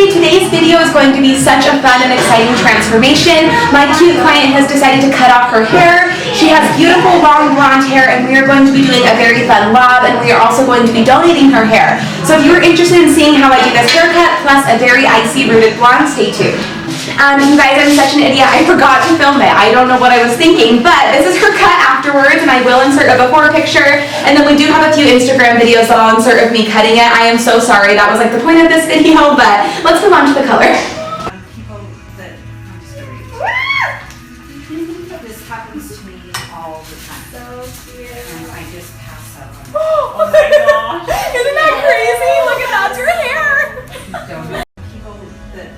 Jessi. Today's video is going to be such a fun and exciting transformation. My cute client has decided to cut off her hair. She has beautiful long blonde hair and we are going to be doing a very fun lob, and we are also going to be donating her hair. So if you're interested in seeing how I do this haircut plus a very icy rooted blonde, stay tuned. You guys, I'm such an idiot. I forgot to film it. I don't know what I was thinking, but this is her cut afterwards, and I will insert a before picture, and then we do have a few Instagram videos that I'll insert of me cutting it. I am so sorry. That was like the point of this video, but let's move on to the color. This happens to me all the time. So cute. And I just pass out on it. Oh my gosh. Isn't that crazy? Look at that, your hair. People that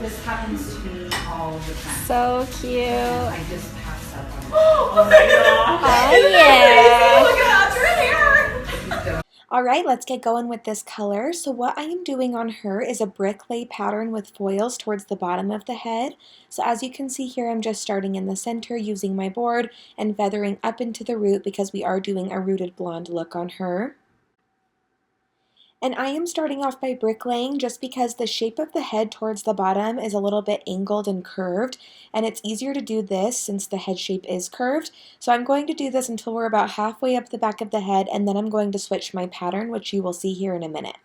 this happens to me all the time. So cute. And I just pass out on it. Oh my gosh. Oh, Isn't that crazy? Look at that, your hair. Alright, let's get going with this color. So what I am doing on her is a brick lay pattern with foils towards the bottom of the head. So as you can see here, I'm just starting in the center using my board and feathering up into the root because we are doing a rooted blonde look on her. And I am starting off by bricklaying just because the shape of the head towards the bottom is a little bit angled and curved, and it's easier to do this since the head shape is curved. So I'm going to do this until we're about halfway up the back of the head, and then I'm going to switch my pattern, which you will see here in a minute.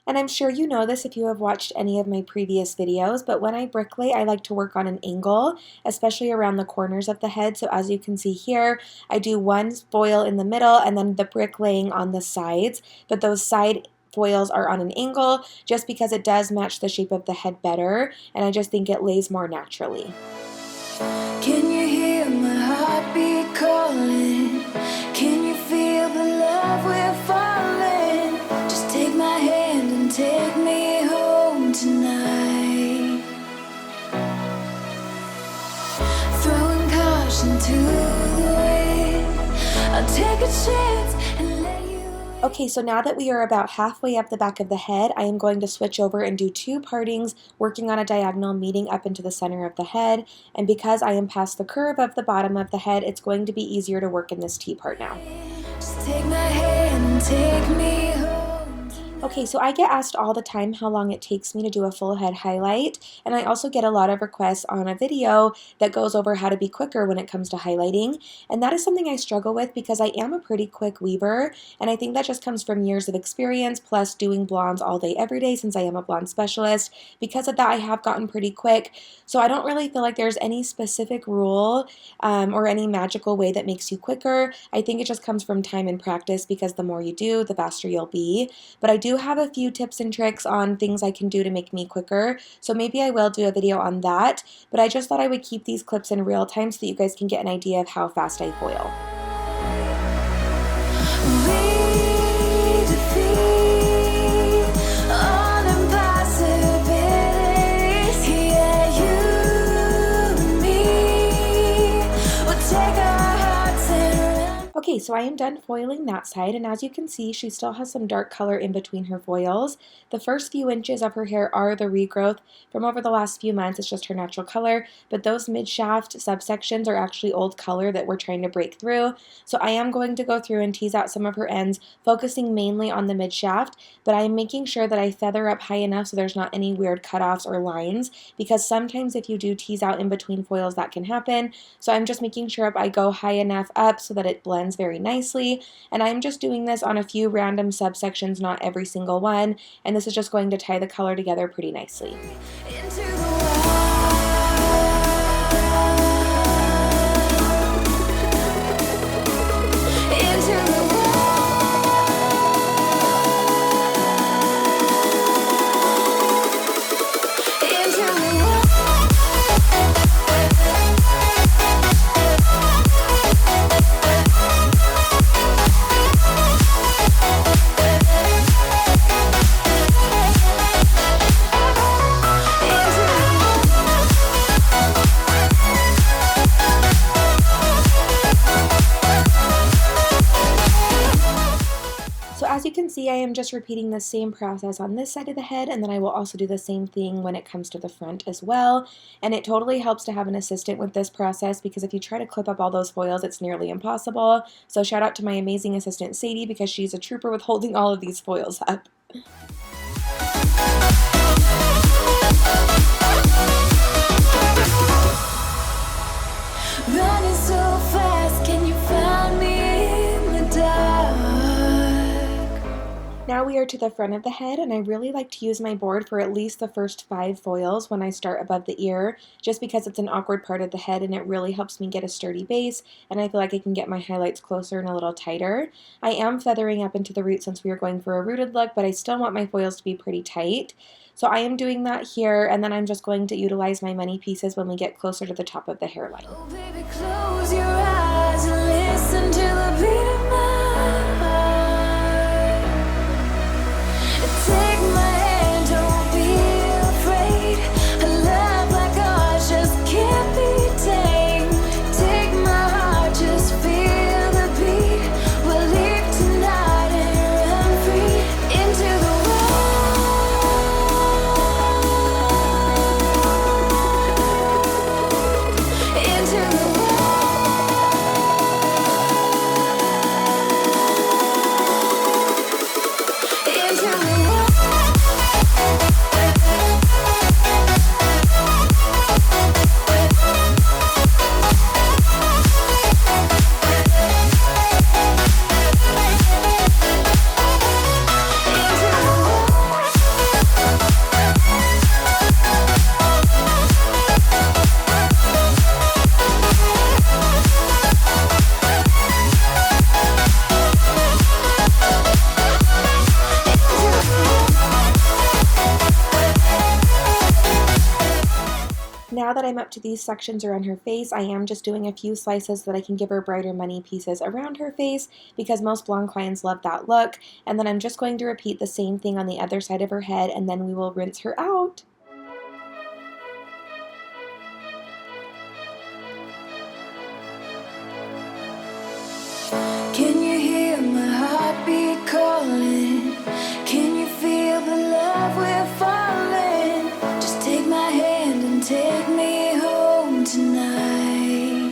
And I'm sure you know this if you have watched any of my previous videos, but when I bricklay, I like to work on an angle, especially around the corners of the head. So as you can see here, I do one foil in the middle and then the bricklaying on the sides, but those side foils are on an angle just because it does match the shape of the head better, and I just think it lays more naturally. Can you hear my heartbeat calling? Can you feel the love we're falling? Just take my hand and take me home tonight. Throwing caution to the wind, I'll take a chance and let you. Okay, so now that we are about halfway up the back of the head, I am going to switch over and do two partings, working on a diagonal meeting up into the center of the head. And because I am past the curve of the bottom of the head, it's going to be easier to work in this T part now. Just take my hand and take me home. Okay, so I get asked all the time how long it takes me to do a full head highlight, and I also get a lot of requests on a video that goes over how to be quicker when it comes to highlighting, and that is something I struggle with because I am a pretty quick weaver, and I think that just comes from years of experience plus doing blondes all day every day since I am a blonde specialist. Because of that, I have gotten pretty quick, so I don't really feel like there's any specific rule or any magical way that makes you quicker. I think it just comes from time and practice because the more you do, the faster you'll be. But I do have a few tips and tricks on things I can do to make me quicker, so maybe I will do a video on that, but I just thought I would keep these clips in real time so that you guys can get an idea of how fast I foil. Okay, so I am done foiling that side, and as you can see, she still has some dark color in between her foils. The first few inches of her hair are the regrowth from over the last few months. It's just her natural color, but those mid-shaft subsections are actually old color that we're trying to break through. So I am going to go through and tease out some of her ends, focusing mainly on the mid-shaft, but I am making sure that I feather up high enough so there's not any weird cutoffs or lines, because sometimes if you do tease out in between foils, that can happen. So I'm just making sure I go high enough up so that it blends very nicely, and I'm just doing this on a few random subsections, not every single one, and this is just going to tie the color together pretty nicely. As you can see, I am just repeating the same process on this side of the head, and then I will also do the same thing when it comes to the front as well. And it totally helps to have an assistant with this process, because if you try to clip up all those foils, it's nearly impossible. So shout out to my amazing assistant Sadie, because she's a trooper with holding all of these foils up. Running so fast, can you find me in the dark? Now we are to the front of the head, and I really like to use my board for at least the first 5 foils when I start above the ear, just because it's an awkward part of the head and it really helps me get a sturdy base, and I feel like I can get my highlights closer and a little tighter. I am feathering up into the root since we are going for a rooted look, but I still want my foils to be pretty tight. So I am doing that here, and then I'm just going to utilize my money pieces when we get closer to the top of the hairline. Oh baby, close your eyes and listen to the beat of my heart. Take my hand, don't be afraid. A love like ours just can't be tamed. Take my heart, just feel the beat. We'll leave tonight and run free into the world. Into the world. Into the world. Now that I'm up to these sections around her face, I am just doing a few slices so that I can give her brighter money pieces around her face, because most blonde clients love that look. And then I'm just going to repeat the same thing on the other side of her head, and then we will rinse her out. Can you hear my heartbeat calling? Can you feel the love we're falling? Just take my hand and take me home tonight.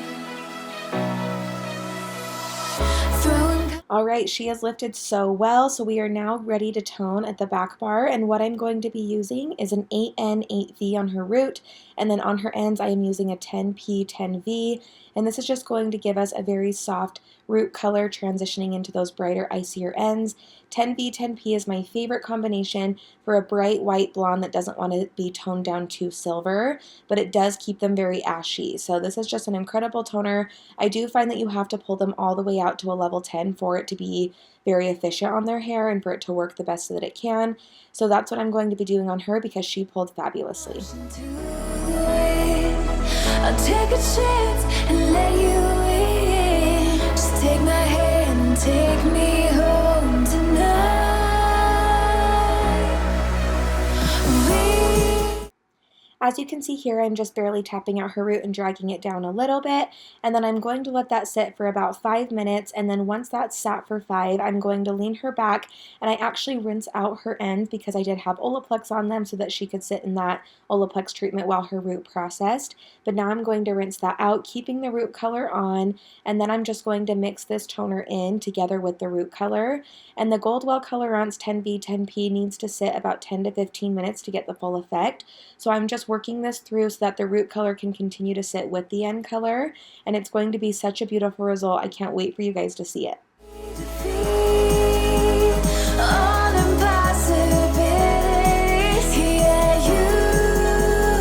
Alright, she has lifted so well, so we are now ready to tone at the back bar, and what I'm going to be using is an 8N 8V on her root, and then on her ends I am using a 10P 10V, and this is just going to give us a very soft root color transitioning into those brighter, icier ends. 10V 10P is my favorite combination for a bright white blonde that doesn't want to be toned down to silver, but it does keep them very ashy. So this is just an incredible toner. I do find that you have to pull them all the way out to a level 10 for it to be very efficient on their hair and for it to work the best that it can. So that's what I'm going to be doing on her because she pulled fabulously. I'll take a chance and let you in. Just take my hand and take me home tonight. As you can see here, I'm just barely tapping out her root and dragging it down a little bit, and then I'm going to let that sit for about 5 minutes, and then once that's sat for 5, I'm going to lean her back, and I actually rinse out her ends because I did have Olaplex on them so that she could sit in that Olaplex treatment while her root processed. But now I'm going to rinse that out, keeping the root color on, and then I'm just going to mix this toner in together with the root color. And the Goldwell Colorance 10V 10P needs to sit about 10 to 15 minutes to get the full effect. So I'm just working this through so that the root color can continue to sit with the end color, and it's going to be such a beautiful result. I can't wait for you guys to see it. All impossibilities, yeah, you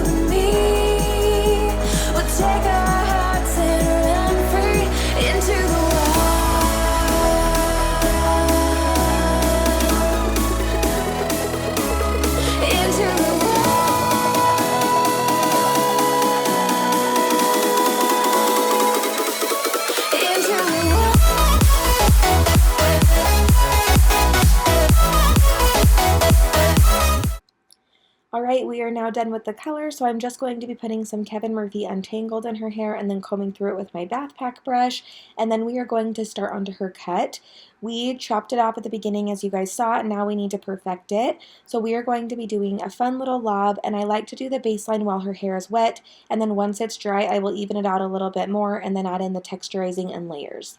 and me will take our hearts and run free into the wild, into the wild. Alright, we are now done with the color, so I'm just going to be putting some Kevin Murphy Untangled in her hair and then combing through it with my bath pack brush, and then we are going to start onto her cut. We chopped it off at the beginning as you guys saw, and now we need to perfect it. So we are going to be doing a fun little lob, and I like to do the baseline while her hair is wet, and then once it's dry I will even it out a little bit more and then add in the texturizing and layers.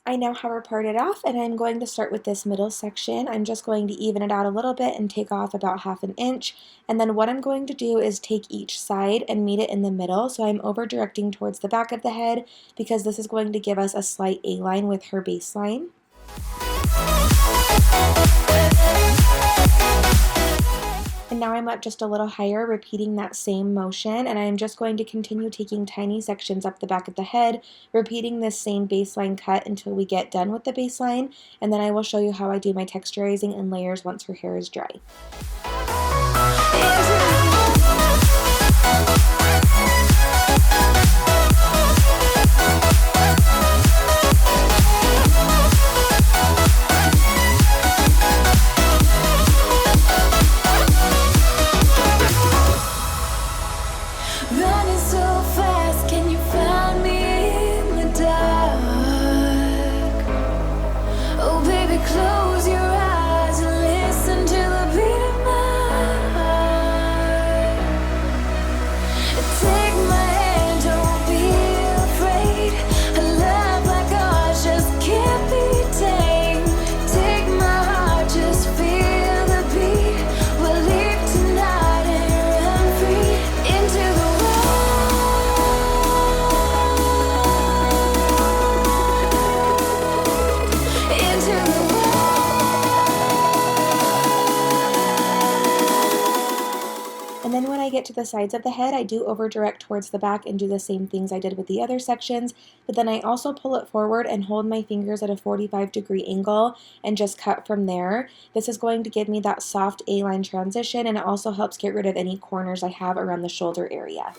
I now have her parted off, and I'm going to start with this middle section. I'm just going to even it out a little bit and take off about 1/2 inch. And then what I'm going to do is take each side and meet it in the middle. So I'm over directing towards the back of the head because this is going to give us a slight A-line with her baseline. And now I'm up just a little higher, repeating that same motion, and I'm just going to continue taking tiny sections up the back of the head, repeating this same baseline cut until we get done with the baseline, and then I will show you how I do my texturizing and layers once her hair is dry. Running so fast, can you find me in the dark? Oh baby, close your eyes and listen to the beat of my heart. Take my hand, don't be afraid. A love like ours just can't be tamed. Take my heart, just feel the beat. We'll leave tonight and run free into the And then when I get to the sides of the head, I do over direct towards the back and do the same things I did with the other sections, but then I also pull it forward and hold my fingers at a 45-degree angle and just cut from there. This is going to give me that soft A-line transition, and it also helps get rid of any corners I have around the shoulder area.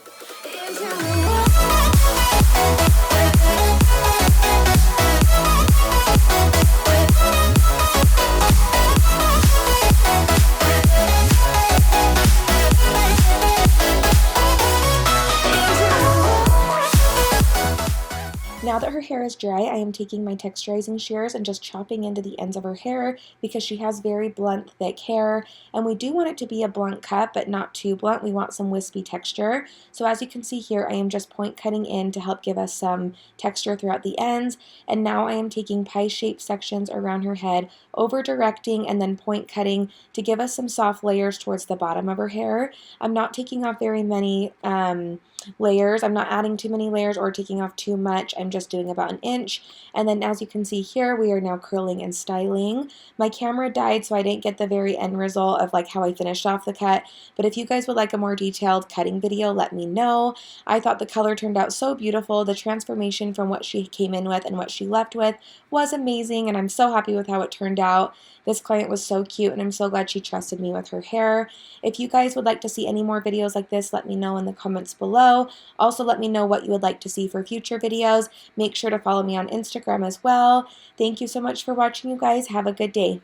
Now that her hair is dry, I am taking my texturizing shears and just chopping into the ends of her hair because she has very blunt, thick hair, and we do want it to be a blunt cut, but not too blunt. We want some wispy texture. So as you can see here, I am just point cutting in to help give us some texture throughout the ends, and now I am taking pie-shaped sections around her head, over directing and then point cutting to give us some soft layers towards the bottom of her hair. I'm not taking off very many layers. I'm not adding too many layers or taking off too much. I'm just doing about 1 inch. And then as you can see here, we are now curling and styling. My camera died, so I didn't get the very end result of like how I finished off the cut. But if you guys would like a more detailed cutting video, let me know. I thought the color turned out so beautiful. The transformation from what she came in with and what she left with was amazing, and I'm so happy with how it turned out. This client was so cute, and I'm so glad she trusted me with her hair. If you guys would like to see any more videos like this, let me know in the comments below. Also, let me know what you would like to see for future videos. Make sure to follow me on Instagram as well. Thank you so much for watching, you guys. Have a good day.